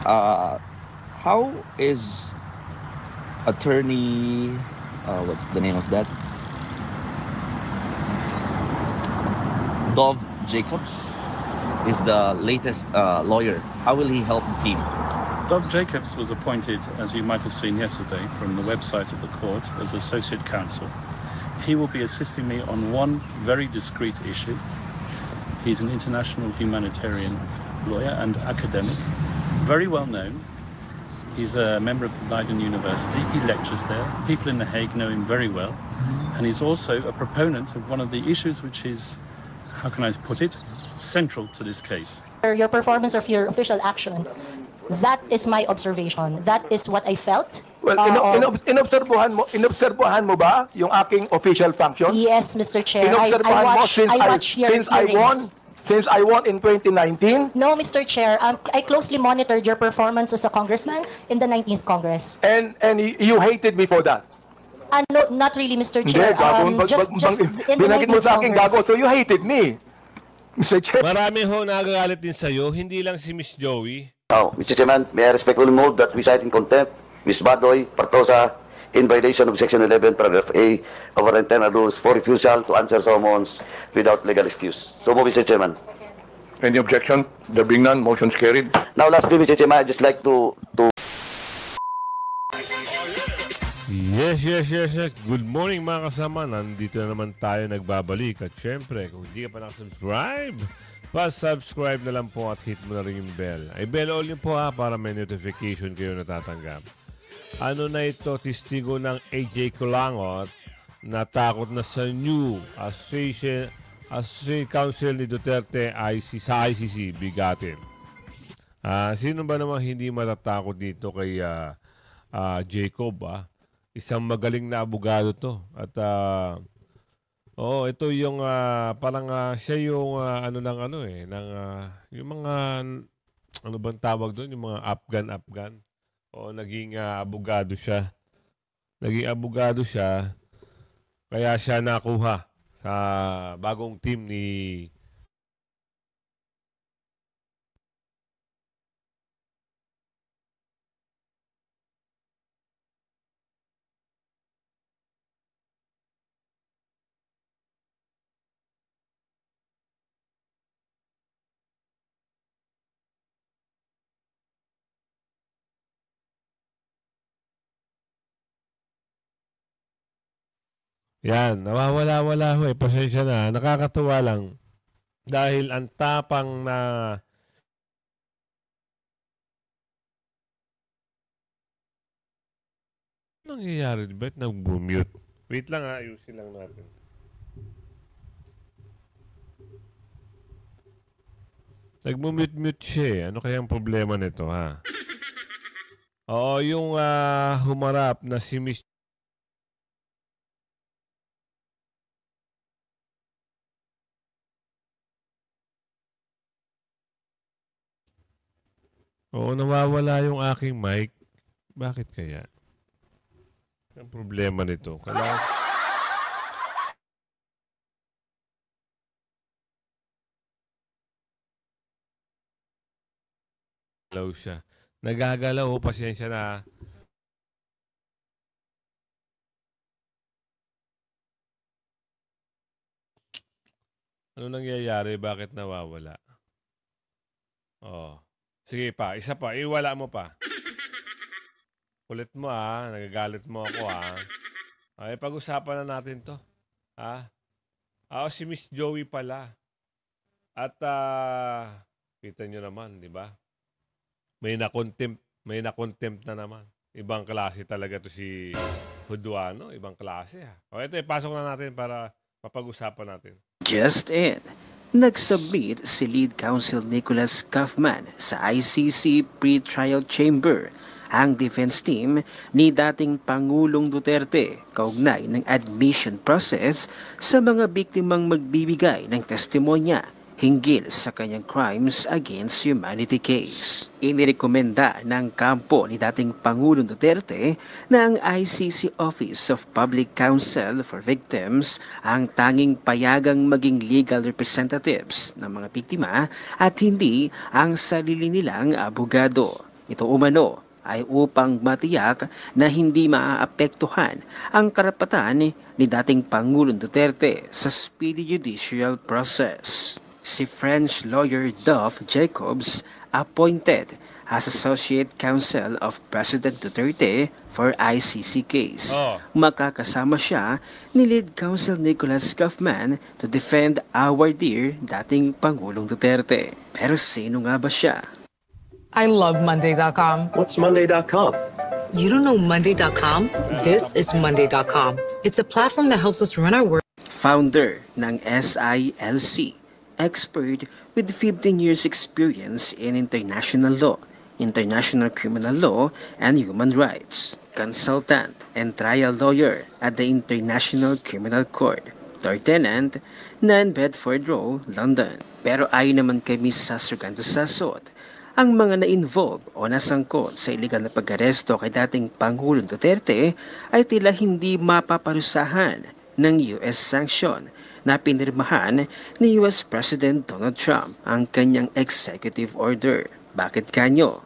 How is attorney, what's the name of that? Dov Jacobs is the latest lawyer. How will he help the team? Dov Jacobs was appointed, as you might have seen yesterday from the website of the court, as associate counsel. He will be assisting me on one very discrete issue. He's an international humanitarian lawyer and academic, very well known. He's a member of the Leiden University. He lectures there. People in The Hague know him very well. And he's also a proponent of one of the issues which is, how can I put it, central to this case. Your performance of your official action, that is my observation. That is what I felt. Well, inobserbuhan mo ba yung aking official function? Yes, Mr. Chair. Inobserbuhan mo since I won in 2019? No, Mr. Chair. I closely monitored your performance as a congressman in the 19th Congress. And you hated me for that? No, not really, Mr. Chair. Just in the 19th Congress. So you hated me, Mr. Chair. Marami ho nagagalit din sa'yo, hindi lang si Miss Joey. Now, Mr. Chairman, may I respectfully move that we cite in contempt Ms. Badoy Partosa in violation of Section 11, Paragraph A of our internal rules for refusal to answer summons without legal excuse. So move, Mr. Chairman. Any objection? There being none, motion's carried. Now, lastly, Mr. Chairman, I'd just like to Yes. Good morning mga kasama. Nandito na naman tayo nagbabalik. At syempre, kung hindi ka pa nakasubscribe, pa-subscribe na lang po at hit mo na rin yung bell. Ay, bell all yun po ha, para may notification kayo natatanggap. Ano na ito, testigo ng AJ Colangot na takot na sa new Association Council ni Duterte sa ICC, bigatin. Sino ba namang hindi matatakot dito kay Jacob? Isang magaling na abogado to. At ito yung parang siya yung yung mga ano bang tawag doon, yung mga Afghan. Naging abogado siya. Kaya siya nakuha sa bagong team ni Yan, nawawala-wala ho eh. Pasensya na. Nakakatuwa lang. Dahil ang tapang na anong nangyayari? Ba't nag-mute? Wait lang ayusin lang natin. Nag-mute siya eh. Ano kayang problema nito ha? Oo, yung humarap na si Miss Oo, nawawala yung aking mic. Bakit kaya? Ang problema nito. Nagagalaw siya. Nagagalaw. Pasensya na. Ano nangyayari? Bakit nawawala? Sige pa, isa pa, iwala mo pa. Kulit mo nagagalit mo ako Ay, pag-usapan na natin to. Si Miss Joey pala. At kita nyo naman, di ba? May na-contempt na naman. Ibang klase talaga to si Huduano, ibang klase ito, ipasok na natin para mapag-usapan natin. Just in. Nag-submit si Lead Counsel Nicholas Kaufman sa ICC Pre-Trial Chamber ang defense team ni dating Pangulong Duterte kaugnay ng admission process sa mga biktimang magbibigay ng testimonya hinggil sa kanyang crimes against humanity case. Inirekomenda ng kampo ni dating Pangulong Duterte na ang ICC Office of Public Counsel for Victims ang tanging payagang maging legal representatives ng mga biktima at hindi ang sarili nilang abogado. Ito umano ay upang matiyak na hindi maaapektuhan ang karapatan ni dating Pangulong Duterte sa speedy judicial process. Si French lawyer Dove Jacobs appointed as Associate Counsel of President Duterte for ICC case. Makakasama siya ni Lead Counsel Nicolas Kaufman to defend our dear dating Pangulong Duterte. Pero sino nga ba siya? I love Monday.com. What's Monday.com? You don't know Monday.com? This is Monday.com. It's a platform that helps us run our work. Founder ng SILC, expert with 15 years experience in international law, international criminal law, and human rights. Consultant and trial lawyer at the International Criminal Court. Lieutenant, 9 Bedford Row, London. Pero ayon naman kay Ms. Sastroganto Sasot, ang mga na-involve o nasangkot sa iligal na pag-aresto kay dating Pangulong Duterte ay tila hindi mapaparusahan ng US sanction na pinirmahan ni US President Donald Trump ang kanyang executive order. Bakit kanyo?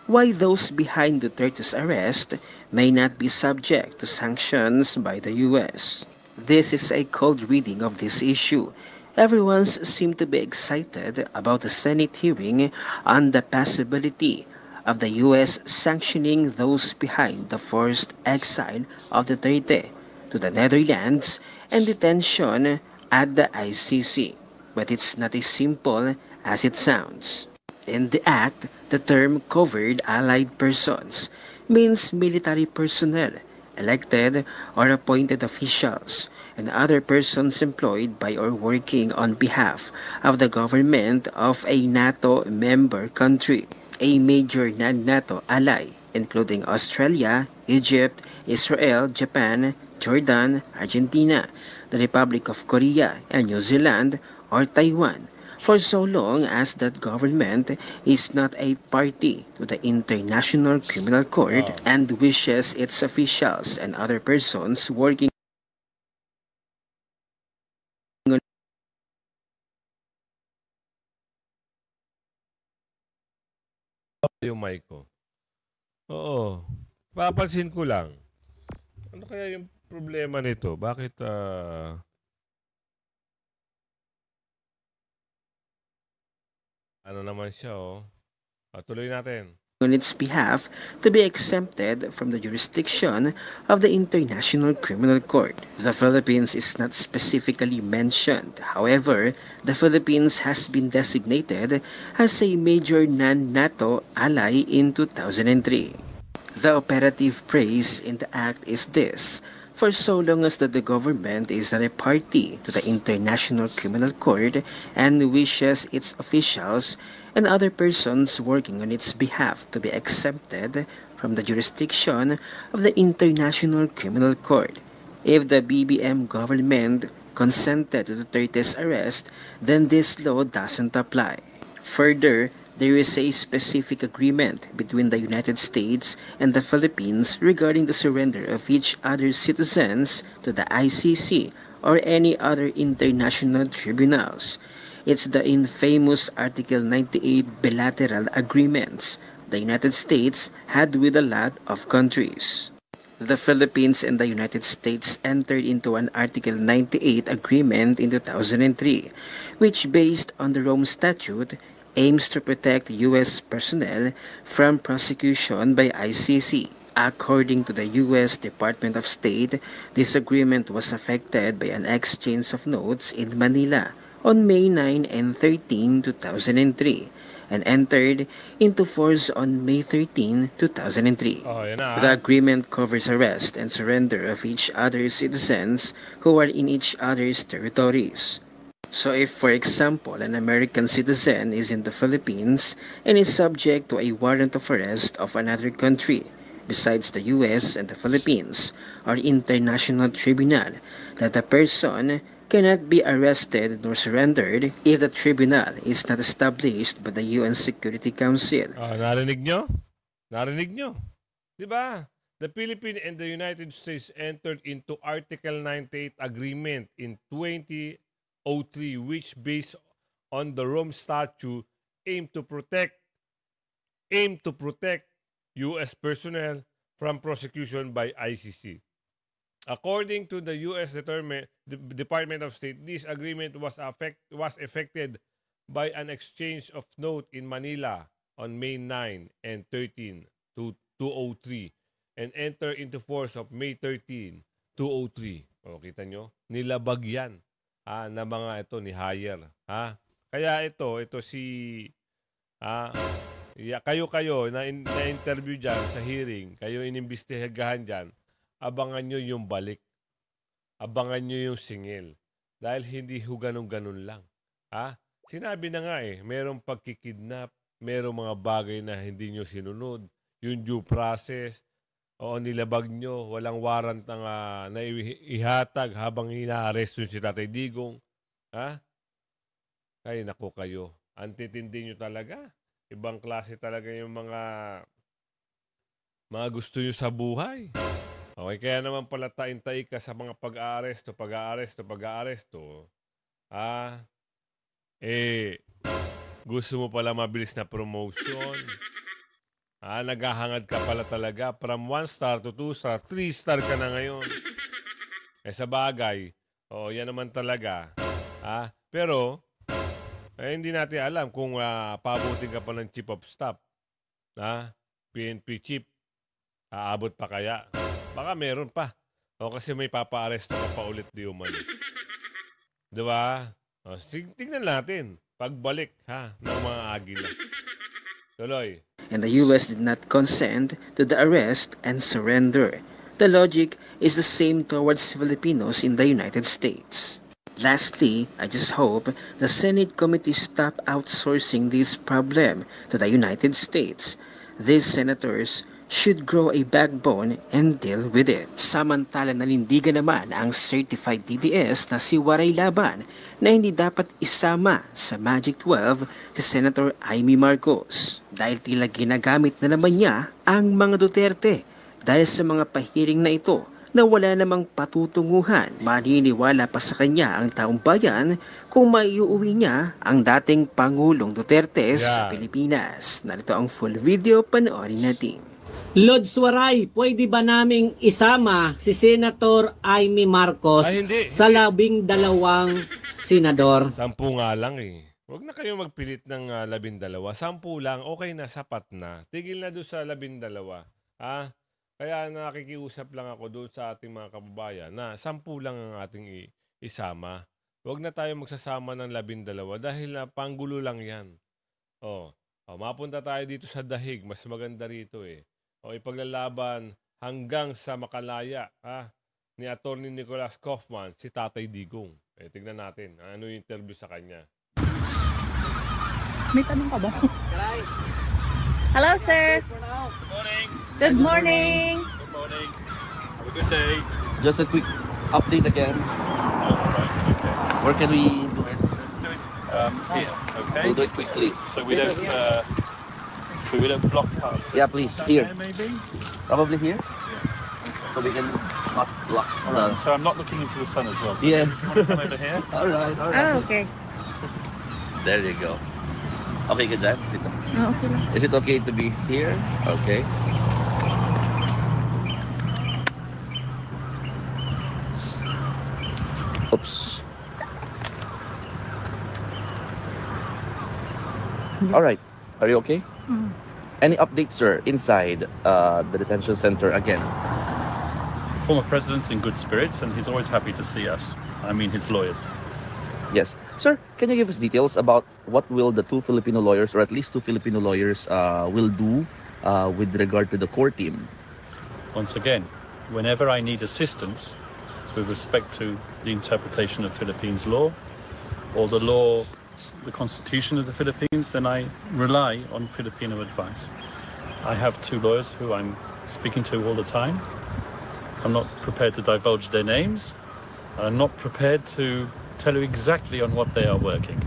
Why those behind Duterte's arrest may not be subject to sanctions by the US? This is a cold reading of this issue. Everyone seemed to be excited about the Senate hearing on the possibility of the U.S. sanctioning those behind the forced exile of Duterte to the Netherlands and detention at the ICC. But it's not as simple as it sounds. In the act, the term covered allied persons means military personnel, elected or appointed officials, and other persons employed by or working on behalf of the government of a NATO member country, a major non-NATO ally, including Australia, Egypt, Israel, Japan, Jordan, Argentina, the Republic of Korea, and New Zealand, or Taiwan, for so long as that government is not a party to the International Criminal Court and wishes its officials and other persons working yung mic ko. Oo. Papansin ko lang. Ano kaya yung problema nito? Bakit ano naman siya, oh. Tuloy natin. On its behalf to be exempted from the jurisdiction of the International Criminal Court. The Philippines is not specifically mentioned. However, the Philippines has been designated as a major non-NATO ally in 2003. The operative phrase in the act is this: for so long as that the government is not a party to the International Criminal Court and wishes its officials and other persons working on its behalf to be exempted from the jurisdiction of the International Criminal Court. If the BBM government consented to Duterte's arrest, then this law doesn't apply. Further, there is a specific agreement between the United States and the Philippines regarding the surrender of each other's citizens to the ICC or any other international tribunals. It's the infamous Article 98 bilateral agreements the United States had with a lot of countries. The Philippines and the United States entered into an Article 98 agreement in 2003, which, based on the Rome Statute, aims to protect U.S. personnel from prosecution by ICC. According to the U.S. Department of State, this agreement was affected by an exchange of notes in Manila on May 9 and 13, 2003, and entered into force on May 13, 2003. The agreement covers arrest and surrender of each other's citizens who are in each other's territories. So if, for example, an American citizen is in the Philippines and is subject to a warrant of arrest of another country, besides the U.S. and the Philippines, or international tribunal, that the person cannot be arrested nor surrendered if the tribunal is not established by the UN Security Council. Narinig nyo? Narinig nyo? Diba? The Philippines and the United States entered into Article 98 agreement in 2003, which, based on the Rome Statute, aim to protect U.S. personnel from prosecution by ICC. According to the U.S. Department of State, this agreement was effected by an exchange of note in Manila on May 9 and 13, 2003 and enter into force of May 13, 2003. O, kita nyo? Nilabag yan na mga ito ni Hire. Kaya ito si kayo na-interview dyan sa hearing, kayo inimbestigahan dyan, abangan nyo yung balik. Abangan nyo yung singil. Dahil hindi ho ganun-ganun lang. Sinabi na nga merong pagkikidnap, merong mga bagay na hindi nyo sinunod, yung due process, o nilabag nyo, walang warrant na ihatag habang ina-arrest yun si Tatay Digong. Ay, naku kayo. Antitindi nyo talaga. Ibang klase talaga yung mga gusto nyo sa buhay. Okay, kaya naman pala tain-tai ka sa mga pag-aaresto. Gusto mo pala mabilis na promotion. Naghahangad ka pala talaga. From 1 star to 2 star, 3 star ka na ngayon. Sa bagay, yan naman talaga. Pero, hindi natin alam kung paabutin ka pa ng chief of staff. PNP chief. Aabot pa kaya? Baka meron pa. Kasi may papa-aresto ka pa ulit di umano. Diba? Tignan natin. Pagbalik ng mga agila. Tuloy. And the U.S. did not consent to the arrest and surrender. The logic is the same towards Filipinos in the United States. Lastly, I just hope the Senate committee stop outsourcing this problem to the United States. These senators should grow a backbone and deal with it. Samantala nanindigan naman ang certified DDS na si Waray Laban na hindi dapat isama sa Magic 12 si Senator Amy Marcos dahil tila ginagamit na naman niya ang mga Duterte dahil sa mga pahiring na ito na wala namang patutunguhan. Maniniwala pa sa kanya ang taong bayan kung maiuwi niya ang dating Pangulong Duterte sa Pilipinas. Narito ang full video, panoorin natin. Lord Waray, pwede ba naming isama si Senator Amy Marcos sa 12 senador? 10 nga lang Huwag na kayo magpilit ng 12. 10 lang, okay na, sapat na. Tigil na doon sa 12. Kaya nakikiusap lang ako doon sa ating mga kababayan na 10 lang ang ating isama. Huwag na tayo magsasama ng 12 dahil panggulo lang yan. Mapunta tayo dito sa dahig, mas maganda rito ipaglalaban hanggang sa makalaya ni Atty. Nicholas Kaufman si Tatay Digong. Tignan natin ano yung interview sa kanya. May tanong ka ba? Hello, sir. Good morning. Good morning. Have a good day. Just a quick update again. Okay. Where can we do it? Let's do it here. Okay. We'll do it quickly. So we don't block cars. Yeah, please. Here. Maybe. Probably here. So we can not block. Alright. So I'm not looking into the sun as well. So Yes. You want to come over here? All right. Oh, okay. There you go. Okay, good job. Okay lang. Is it okay to be here? Okay. Oops. All right. Are you okay? Any updates, sir, inside the detention center again? The former president's in good spirits and he's always happy to see us. I mean his lawyers. Yes. Sir, can you give us details about what will the 2 Filipino lawyers, or at least 2 Filipino lawyers, will do with regard to the core team? Once again, whenever I need assistance with respect to the interpretation of Philippines law or the law, the constitution of the Philippines, then I rely on Filipino advice. I have 2 lawyers who I'm speaking to all the time. I'm not prepared to divulge their names. I'm not prepared to tell you exactly on what they are working.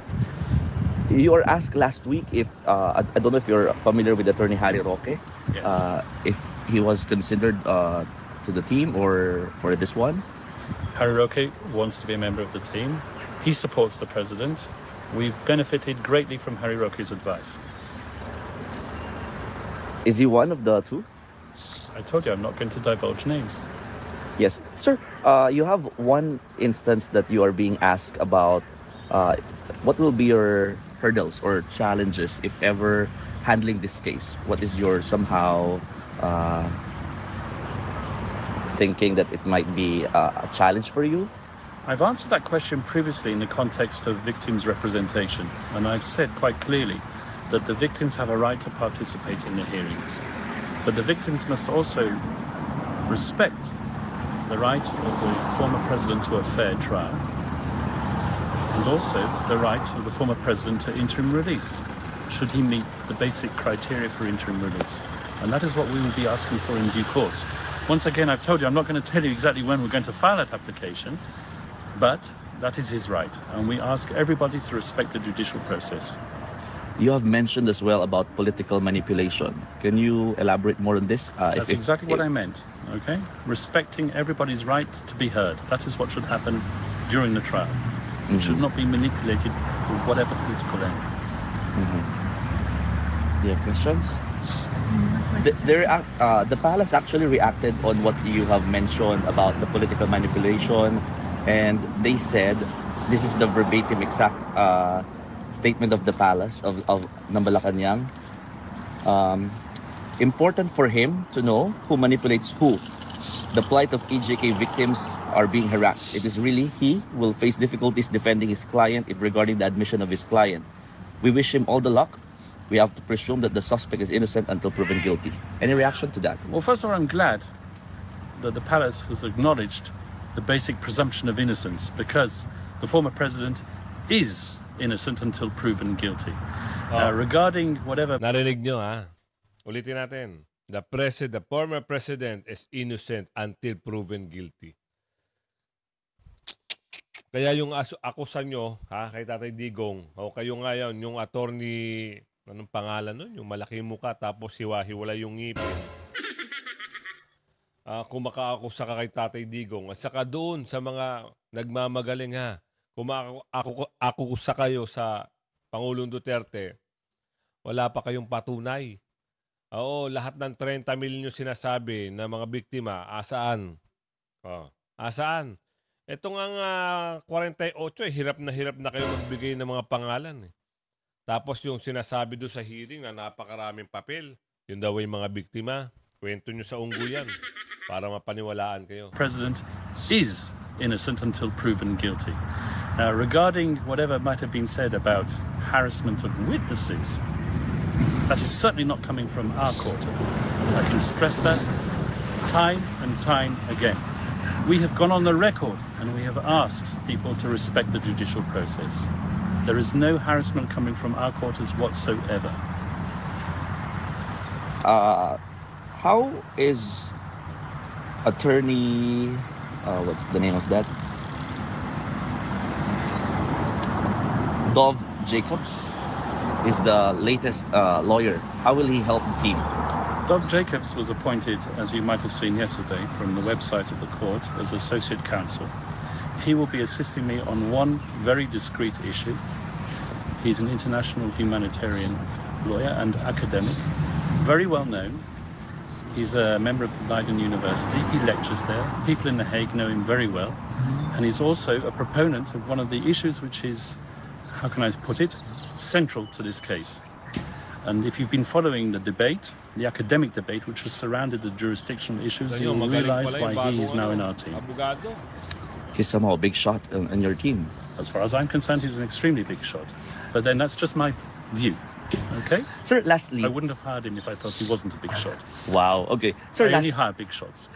You were asked last week if, I don't know if you're familiar with Attorney Harry Roque, Yes. if he was considered to the team or for this one? Harry Roque wants to be a member of the team. He supports the president. We've benefited greatly from Harry Roque's advice. Is he one of the two? I told you I'm not going to divulge names. Yes. Sir, you have one instance that you are being asked about what will be your hurdles or challenges if ever handling this case. What is your somehow thinking that it might be a challenge for you? I've answered that question previously in the context of victims' representation, and I've said quite clearly that the victims have a right to participate in the hearings. But the victims must also respect the right of the former president to a fair trial, and also the right of the former president to interim release, should he meet the basic criteria for interim release. And that is what we will be asking for in due course. Once again, I've told you I'm not going to tell you exactly when we're going to file that application, but that is his right, and we ask everybody to respect the judicial process. You have mentioned as well about political manipulation. Can you elaborate more on this? That's exactly what I meant, okay? Respecting everybody's right to be heard. That is what should happen during the trial. It should not be manipulated for whatever political end. Do you have questions? The palace actually reacted on what you have mentioned about the political manipulation, and they said, this is the verbatim exact statement of the palace of Malacanang. Important for him to know who manipulates who. The plight of EJK victims are being harassed. It is really he will face difficulties defending his client if regarding the admission of his client. We wish him all the luck. We have to presume that the suspect is innocent until proven guilty. Any reaction to that? Well, first of all, I'm glad that the palace has acknowledged the basic presumption of innocence, because the former president is innocent until proven guilty. Regarding whatever... Narinig nyo, ha? Ulitin natin. The former president is innocent until proven guilty. Kaya yung akusan nyo, ha, kay Tatay Digong, o kayo ngayon, yung attorney, anong pangalan nun? Yung malaki mukha, tapos hiwa-hiwala yung ngipin. Kung makaakusa ka kay Tatay Digong, at saka doon sa mga nagmamagaling, ha, kung akusa kayo sa Pangulong Duterte, wala pa kayong patunay. Oo, lahat ng 30 million yung sinasabi na mga biktima, asaan? Asaan? Ito nga 48, hirap na kayo magbigay ng mga pangalan. Tapos yung sinasabi doon sa hearing na napakaraming papel, yun daw yung mga biktima. Kwento nyo sa ungguyan para mapaniwalaan kayo. President is innocent until proven guilty. Regarding whatever might have been said about harassment of witnesses, that is certainly not coming from our court. I can stress that time and time again. We have gone on the record and we have asked people to respect the judicial process. There is no harassment coming from our quarters whatsoever. How is attorney, what's the name of that? Dov Jacobs is the latest lawyer. How will he help the team? Dov Jacobs was appointed, as you might have seen yesterday from the website of the court, as associate counsel. He will be assisting me on one very discrete issue. He's an international humanitarian lawyer and academic, very well known. He's a member of the Leiden University. He lectures there. People in The Hague know him very well. And he's also a proponent of one of the issues which is, how can I put it, central to this case. And if you've been following the debate, the academic debate, which has surrounded the jurisdictional issues, you'll realize why he is now in our team. He's somehow a big shot in your team. As far as I'm concerned, he's an extremely big shot. But then that's just my view. Okay? Sir, lastly... I wouldn't have hired him if I thought he wasn't a big shot. Wow, okay. Sir, I only hire big shots.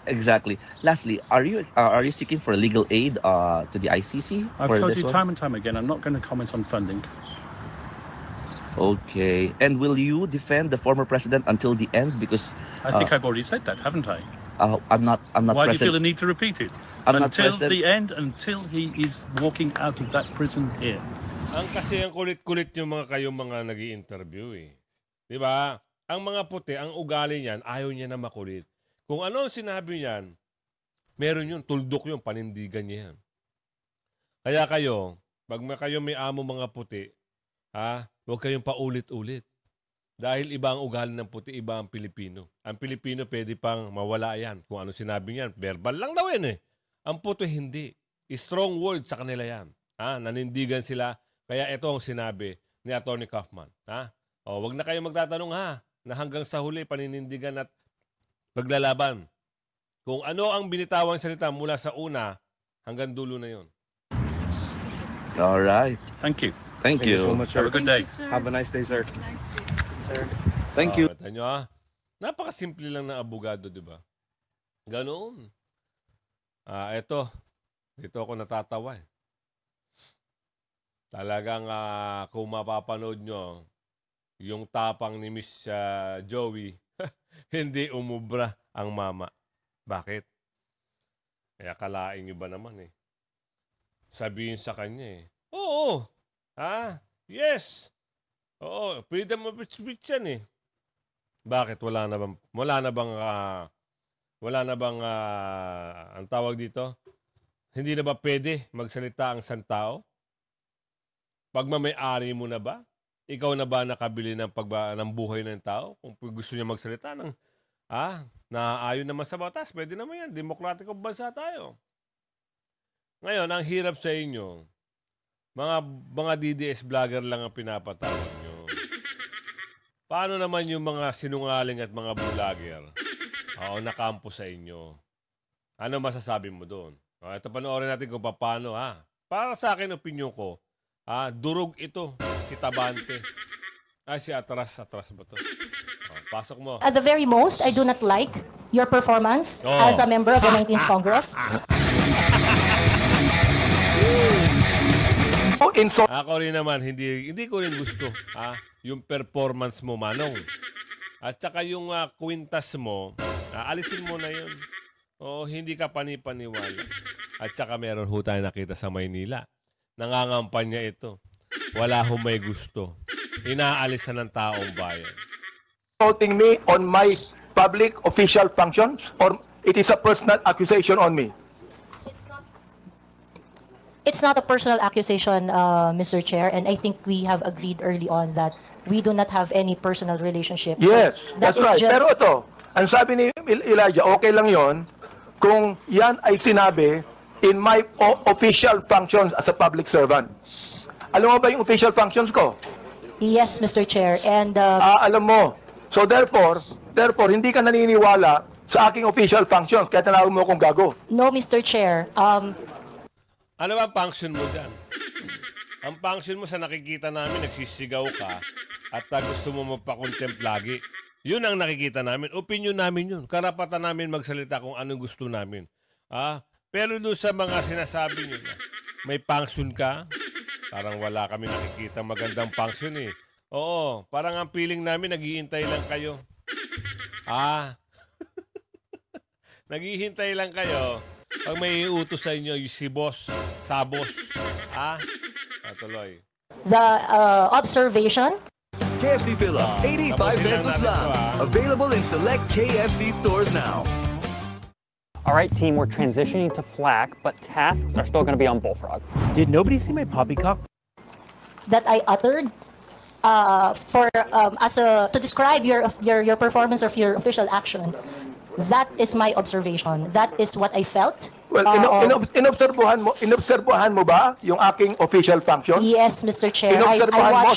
Exactly. Lastly, are you seeking for legal aid to the ICC? I've told you time and time again, I'm not going to comment on funding. Okay. And will you defend the former president until the end? Because I think I've already said that, haven't I? I'm not Why present. do you feel the need to repeat it? Until the end, until he is walking out of that prison here. Kasi ang kulit-kulit yung kayong mga nag-i-interview eh. Di ba? Ang mga puti, ang ugali niyan, ayaw niya na makulit. Kung ano ang sinabi niyan, meron yun, tuldok yung panindigan niya yan. Kaya kayo, pag kayo may amo mga puti, huwag kayong paulit-ulit. Dahil iba ang ugali ng puti, iba ang Pilipino. Ang Pilipino pwede pang mawala yan. Kung ano sinabi niyan, verbal lang daw yan eh. Ang puti hindi. Strong word sa kanila yan. Nanindigan sila. Kaya ito ang sinabi ni Atty. Kaufman. Wag na kayo magtatanong na hanggang sa huli paninindigan at paglalaban. Kung ano ang binitawang salita mula sa una hanggang dulo na yon. All right. Thank you. Thank you. so much, sir. Have a good day. Have a nice day, sir. Thank you. Kita nyo, napakasimple lang ng abogado, di ba? Ganoon. Ito. Dito ako natatawa eh. Talagang kung mapapanood nyo, yung tapang ni Miss Joey, hindi umubra ang mama. Bakit? Kaya kalain nyo ba naman eh. Sabihin sa kanya eh, oo, yes, oo, freedom of speech yan eh. Bakit? Wala na bang ang tawag dito? Hindi na ba pwede magsalita ang isang tao? Pagmamay-ari mo na ba? Ikaw na ba nakabili ng buhay ng tao? Kung gusto niya magsalita ng naaayon naman sa batas, pwede naman yan. Demokratikong bansa tayo. Ngayon, ang hirap sa inyo, mga DDS vlogger lang ang pinapatawag nyo. Paano naman yung mga sinungaling at mga vlogger? Nakampo sa inyo. Ano masasabi mo doon? Ito, panoorin natin kung paano, Para sa akin, opinion ko, durog ito, kitabante. Si atras ba to? Pasok mo. At the very most, I do not like your performance as a member of the 19th Congress. Ako rin naman, hindi ko rin gusto yung performance mo, Manong. At saka yung kwintas mo, alisin mo na yun. Hindi ka panipaniwala. At saka meron ho tayo nakita sa Maynila. Nangangampanya ito. Wala ho may gusto. Inaalisan ng taong bayan. Voting me on my public official functions, or it is a personal accusation on me? It's not a personal accusation, Mr. Chair, and I think we have agreed early on that we do not have any personal relationship. Yes, So that's that is right. just- Pero ito, ang sabi ni Elijah, okay lang yon kung yan ay sinabi in my official functions as a public servant. Alam mo ba yung official functions ko? Yes, Mr. Chair, and Alam mo. So therefore, hindi ka naniniwala sa aking official functions, kaya tinawag mo akong gago. no, Mr. Chair. Ano ba ang function mo dyan? Ang function mo sa nakikita namin, nagsisigaw ka at gusto mo magpa-contempt lagi. Yun ang nakikita namin. Opinion namin yun. Karapatan namin magsalita kung anong gusto namin. Pero doon sa mga sinasabi nyo na may function ka, parang wala kami nakikita magandang function eh. Oo, parang ang feeling namin, naghihintay lang kayo. Naghihintay lang kayo. Pag may utos sa inyo, yung si boss, sa boss. Tuloy. The observation. KFC Fill-Up, 85 pesos lang. Available in select KFC stores now. All right, team, we're transitioning to FLAC, but tasks are still going to be on Bullfrog. Did nobody see my poppycock? That I uttered to describe your performance of your official action. That is my observation. That is what I felt. Well, inobserbuhan mo ba yung aking official functions? Yes, Mr. Chair. Inobserbuhan mo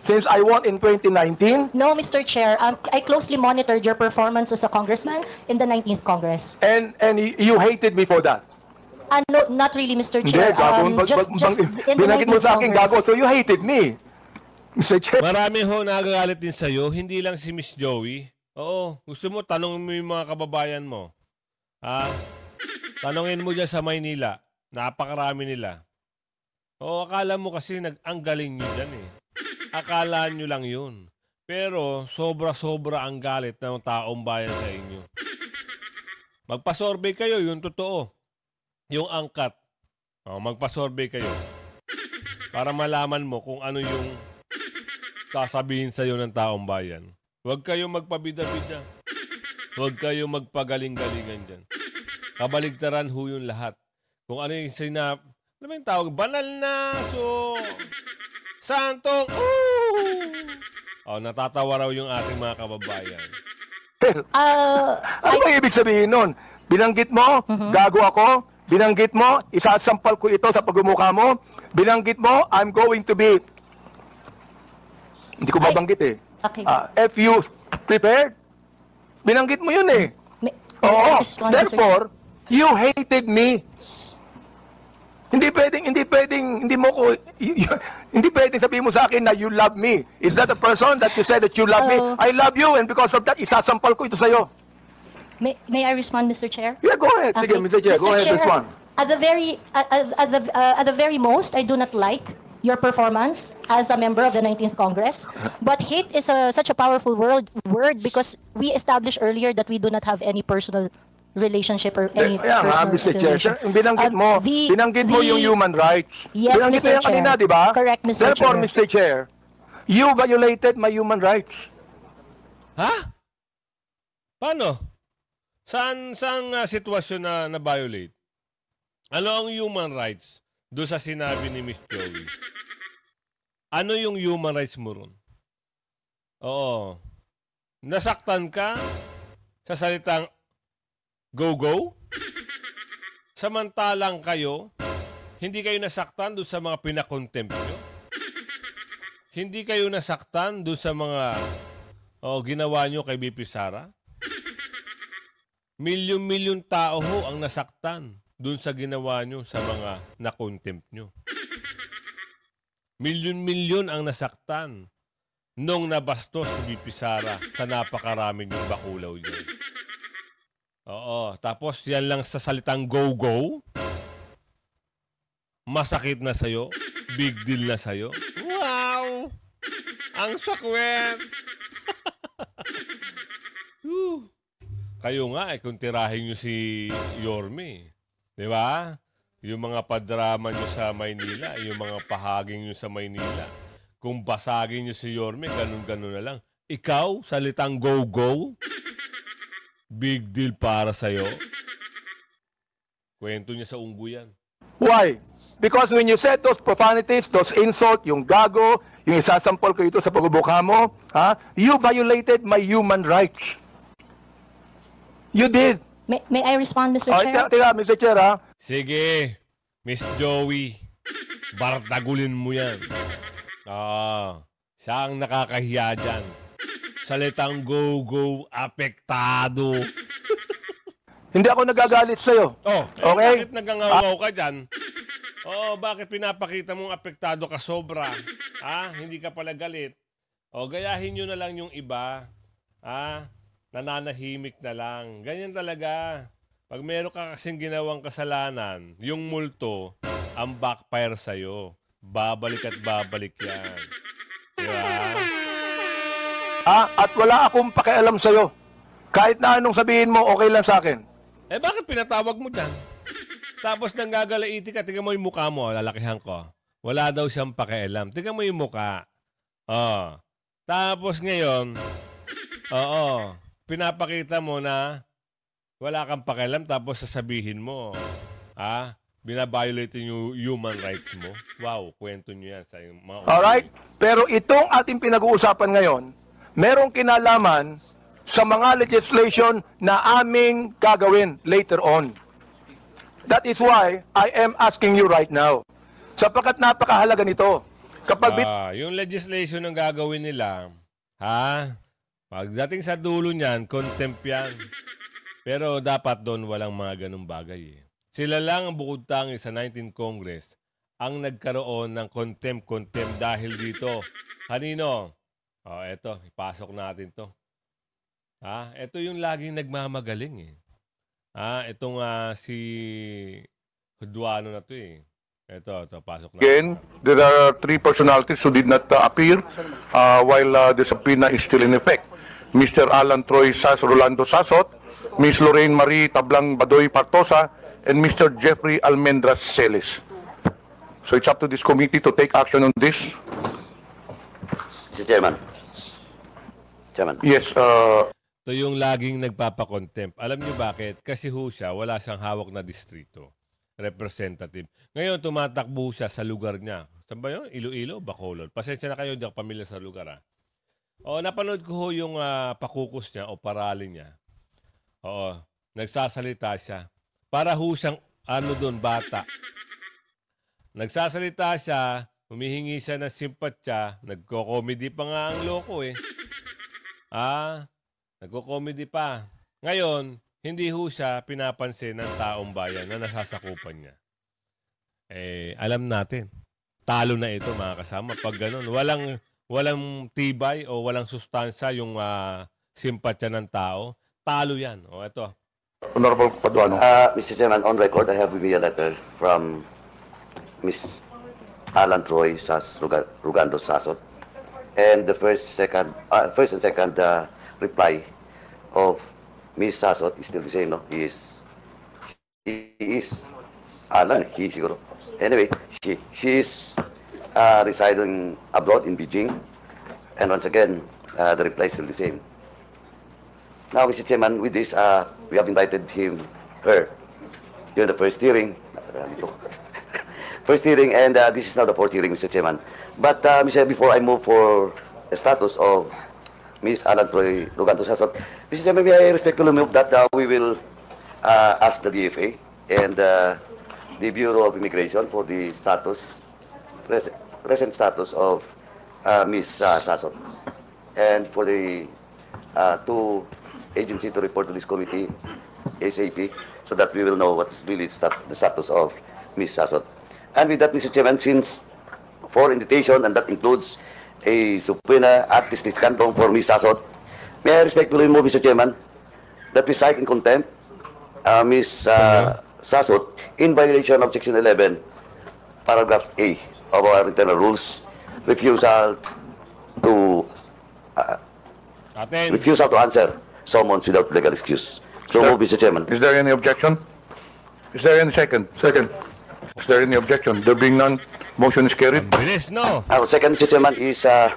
since I won in 2019? No, Mr. Chair. I closely monitored your performance as a congressman in the 19th Congress. And you hated me for that? No, not really, Mr. Chair. Just in the binagit mo 19th sa akin Congress. gago, so you hated me. Mr. Chair. Marami ho nagagalit din sa'yo, hindi lang si Miss Joey. Oo, gusto mo, tanongin mo yung mga kababayan mo. Tanongin mo dyan sa Maynila. Napakarami nila. Oo, akala mo kasi ang galing nyo dyan eh. Akala nyo lang yun. Pero sobra-sobra ang galit ng taong bayan sa inyo. Magpa-survey kayo, yung totoo. Yung angkat. Magpa-survey kayo. Para malaman mo kung ano yung sasabihin sa'yo ng taong bayan. Huwag kayong magpabida-bida. Huwag kayong magpagaling-galingan dyan. Kabaligtaran ho yung lahat. Kung ano yung ano yung tawag? Banal na. So, santong, natatawa raw yung ating mga kababayan. Ano ba ibig sabihin nun? Binanggit mo, gago ako. Binanggit mo, isasampal ko ito sa pagmumukha mo. Binanggit mo, I'm going to be... Hindi ko babanggit eh. Okay. If you prepared, binanggit mo yun eh. Oo. Therefore, you hated me. Hindi pwedeng sabihin mo sa akin na you love me. Is that the person that you said that you love me? I love you and because of that, isasampal ko ito sa'yo. May I respond, Mr. Chair? Yeah, go ahead. Sige, Mr. Chair, go ahead, respond. At the very most, I do not like your performance as a member of the 19th Congress. But hate is such a powerful word because we established earlier that we do not have any personal relationship or any personal Mr. relation. Chair, binanggit mo yung human rights. Yes, binanggit Mr. mo yan kanina, di ba? Correct, Mr. Therefore, Chair. Mr. Chair, you violated my human rights. Ha? Paano? Saan sitwasyon na violate? Ano ang human rights doon sa sinabi ni Miss Joey? Ano yung human rights mo ron? Oo. Nasaktan ka sa salitang go-go? Samantalang kayo, hindi kayo nasaktan doon sa mga pinakontempt nyo? Hindi kayo nasaktan doon sa mga ginawa nyo kay BP Sara? Milyon-milyon tao ho ang nasaktan doon sa ginawa nyo sa mga nakontempt nyo. Milyon-milyon ang nasaktan nung nabastos si BP Sara sa napakaraming yung bakulaw niya. Oo, tapos yan lang sa salitang go-go, masakit na sa'yo, big deal na sa'yo. Wow! Ang sakwet! Kayo nga, kung tirahin nyo si Yorme, di ba? Yung mga padrama nyo sa Maynila, yung mga pahaging nyo sa Maynila. Kung basagin nyo si Yorme, ganun-ganun na lang. Ikaw, salitang go-go, big deal para sa'yo. Kwento niya sa unggo yan. Why? Because when you said those profanities, those insult, yung gago, yung isasampal ko ito sa pagbubuka mo, you violated my human rights. You did. May I respond, Mr. Chair? Teka, Mr. Chair, Sige, Miss Joey, bartagulin mo yan. Siya ang nakakahiya dyan. Salitang go-go, apektado. Hindi ako nagagalit sa'yo. Okay? Bakit nagangawaw ka dyan? Bakit pinapakita mong apektado ka sobra? Hindi ka pala galit. Gayahin nyo na lang yung iba. Nananahimik na lang. Ganyan talaga. Pag meron ka kasing ginawang kasalanan, yung multo, ang backfire sa'yo. Babalik at babalik yan. Diba? At wala akong pakialam sa'yo. Kahit na anong sabihin mo, okay lang sa akin. Bakit pinatawag mo dyan? Tapos nang gagalaiti ka, tingnan mo yung mukha mo, lalakihan ko. Wala daw siyang pakialam. Tingnan mo yung mukha. Tapos ngayon, pinapakita mo na wala kang pakialam tapos sasabihin mo, binabiolate yung human rights mo. Wow, kwento nyo yan sa mga... Alright? Pero itong ating pinag-uusapan ngayon, merong kinalaman sa mga legislation na aming gagawin later on. That is why I am asking you right now. Sapagkat napakahalaga nito. Kapag yung legislation ang gagawin nila, pagdating sa dulo niyan, contempt yan. Pero dapat doon walang mga ganung bagay. Sila lang ang bukod tangi sa 19th Congress ang nagkaroon ng contempt dahil dito. Kanino? Eto, ipasok natin to. Ito yung laging nagmamagaling Itong si Hudwano na to Ito, pasok na. Again, there are three personalities who did not appear while the subpoena is still in effect. Mr. Alan Troy Rolando Sasot, Ms. Lorraine Marie Tablang Badoy Partosa, and Mr. Jeffrey Almendras Celes. So it's up to this committee to take action on this. Mr. Chairman. Yes. Ito yung laging nagpapakontempt. Alam niyo bakit? Kasi siya, wala siyang hawak na distrito. Representative. Ngayon, tumatakbo siya sa lugar niya. Saan ba yun? Iloilo, Bacolod. Pasensya na kayo, hindi ako pamilya sa lugar Napanood ko ho yung pakukos niya o parali niya. Oo, nagsasalita siya. Para ho siyang bata. Nagsasalita siya, humihingi siya ng simpatya, nagko-comedy pa nga ang loko eh. Nagko-comedy pa. Ngayon, hindi ho siya pinapansin ng taong bayan na nasasakupan niya. Alam natin, talo na ito mga kasama. Pag ganun, walang tibay o walang sustansya yung simpatya ng tao, talo yan. Ito. Honorable Paduano. Mr. Chairman, on record, I have with me a letter from Ms. Alan Troy Rugando Sasot, and the first and second reply of Ms. Sasot is still the same, no? He is Alan, he siguro. Anyway, she is residing abroad in Beijing, and once again, the reply is still the same. Now, Mr. Chairman, with this, we have invited her during the first hearing. And this is now the fourth hearing, Mr. Chairman. But, before I move for the status of Ms. Alan Troy Rugando Sasot, Mr. Chairman, I respectfully move that we will ask the DFA and the Bureau of Immigration for the present status of Ms. Sasot, and for the two agencies to report to this committee ASAP, so that we will know what's really the status of Ms. Sasot. And with that, Mr. Chairman, since for invitation, and that includes a subpoena at testificandum for Ms. Sasot, may I respectfully move, Mr. Chairman, that we cite in contempt Ms. Sasot in violation of Section 11, Paragraph A of our internal rules, refusal to answer summons without legal excuse. So move, Mr. Chairman. Is there any objection? Is there any second? Second. Is there any objection? There being none, motion is carried. No. Our second, Mr. Chairman, is a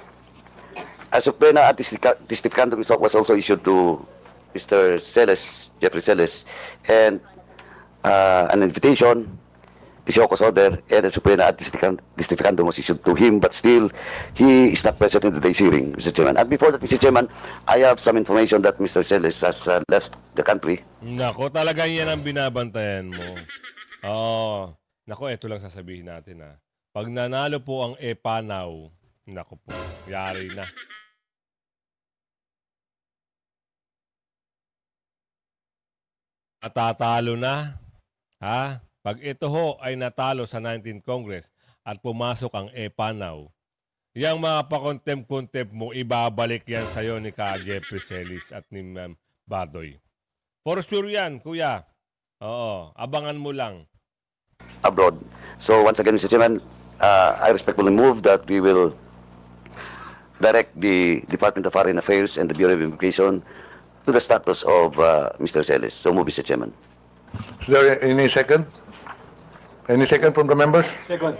subpoena at testificandum was also issued to Mr. Celes, Jeffrey Celes, and an invitation, the Shokos order, and a subpoena at testificandum was issued to him, but still, he is not present in today's hearing, Mr. Chairman. And before that, Mr. Chairman, I have some information that Mr. Celes has left the country. Nako, talaga yan ang binabantayan mo. Nako, ito lang sasabihin natin Pag nanalo po ang Epanaw, nako po, yari na. Matatalo na. Pag ito ho ay natalo sa 19th Congress at pumasok ang Epanaw, yung mga pakontempt-kontempt mo, ibabalik yan sa'yo ni Ka Jeffrey Celis at ni Badoy. For sure yan, kuya. Oo, abangan mo lang. Abroad. So once again, Mr. Chairman, I respectfully move that we will direct the Department of Foreign Affairs and the Bureau of Immigration to the status of Mr. Celes. So move, Mr. Chairman. Is there any second? Any second from the members? Second.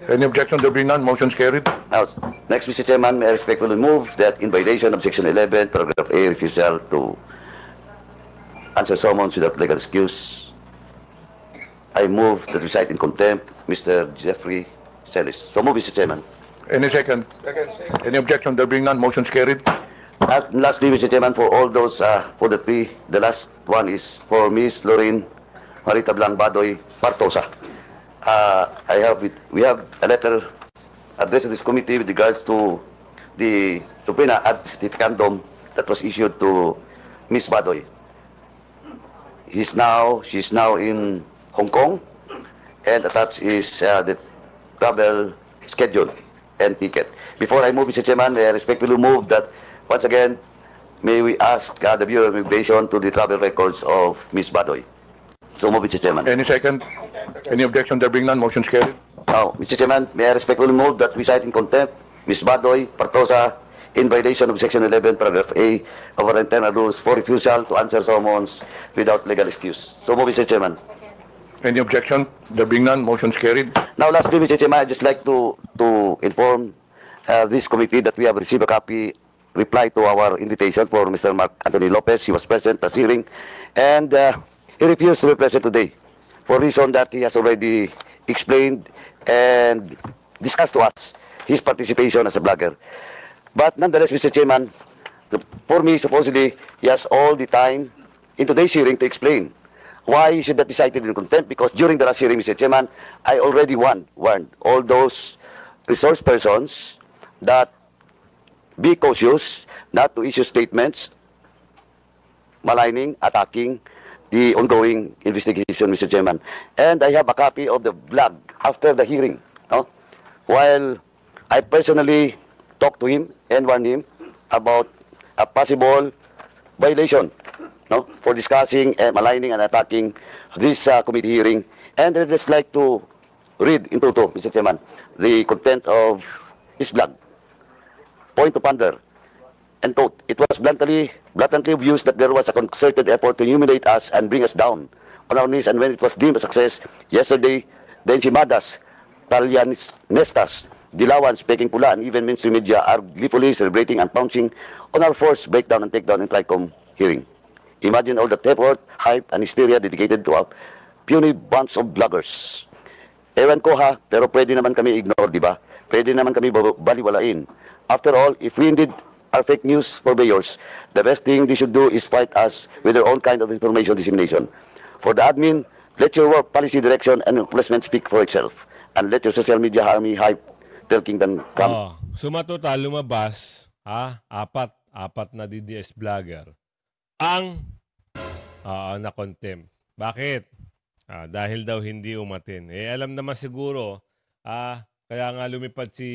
Any objection? There being none, motion is carried. Now, next, Mr. Chairman, may I respectfully move that in violation of Section 11, Paragraph A, refusal to answer summons without legal excuse, I move that we cite in contempt Mr. Jeffrey Celis. So move, Mr. Chairman. Any second? Any objection? There being none, motion is carried. At lastly, Mr. Chairman, for all those, for the three, the last one is for Ms. Lorraine Marie Tablang Badoy Partosa. We have a letter addressed to this committee with regards to the subpoena ad testificandum that was issued to Ms. Badoy. She's now in Hong Kong, and attached is the travel schedule and ticket. Before I move, Mr. Chairman, I respectfully move that once again, may we ask the Bureau of Immigration to the travel records of Ms. Badoy. So move, Mr. Chairman. Any second? Any objection? There being none, motion is carried. Now, Mr. Chairman, may I respectfully move that we cite in contempt Ms. Badoy Partosa in violation of Section 11, Paragraph A of our internal rules for refusal to answer summons without legal excuse. So move, Mr. Chairman. Any objection? There being none, motion is carried. Now, lastly, Mr. Chairman, I'd just like to inform this committee that we have received a reply to our invitation for Mr. Mark Anthony Lopez. He was present at the hearing, and he refused to be present today for reason that he has already explained and discussed to us his participation as a blogger. But nonetheless, Mr. Chairman, for me, supposedly, he has all the time in today's hearing to explain why he should not be cited in contempt, because during the last hearing, Mr. Chairman, I already warned all those resource persons that be cautious not to issue statements maligning, attacking the ongoing investigation, Mr. Chairman. And I have a copy of the blog after the hearing. No? While I personally talked to him and warned him about a possible violation, no, for discussing and maligning and attacking this committee hearing. And I'd just like to read in toto, Mr. Chairman, the content of his blog. Point to ponder. And quote, it was blatantly obvious that there was a concerted effort to humiliate us and bring us down on our knees, and when it was deemed a success, yesterday, the Enchimadas, Talianistas, Dilawans, Peking Pula, and even mainstream media are gleefully celebrating and pouncing on our forced breakdown and takedown in TRICOM hearing. Imagine all the effort, hype, and hysteria dedicated to a puny bunch of bloggers. Ewan ko ha, pero pwede naman kami ignore, di ba? Pwede naman kami baliwalain. After all, if we indeed are fake news purveyors, the best thing they should do is fight us with their own kind of information dissemination. For the admin, let your work, policy direction, and placement speak for itself. And let your social media army hype till kingdom come. Sumatotal, lumabas, apat na DDS vlogger ang na-contempt. Bakit? Dahil daw hindi umatin. Alam naman siguro, kaya nga lumipad si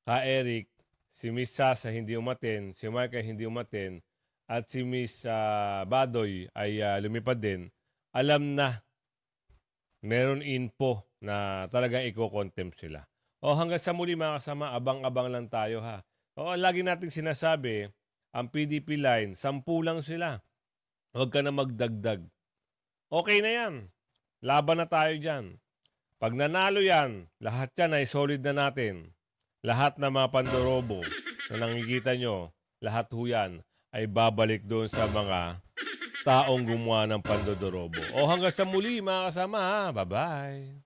Eric, si Miss Sasa hindi umatin, si Mark ay hindi umatin, at si Miss Badoy ay lumipad din. Alam na, meron info na talagang i-contempt sila. Hanggang sa muli mga kasama, abang-abang lang tayo ha. Lagi nating sinasabi, ang PDP line, 10 lang sila. Huwag ka na magdagdag. Okay na yan. Laban na tayo dyan. Pag nanalo yan, lahat yan ay solid na natin. Lahat ng mga pandorobo na nakikita nyo, lahat ho yan ay babalik doon sa mga taong gumawa ng pandodorobo. Hanggang sa muli mga kasama ha. Bye-bye.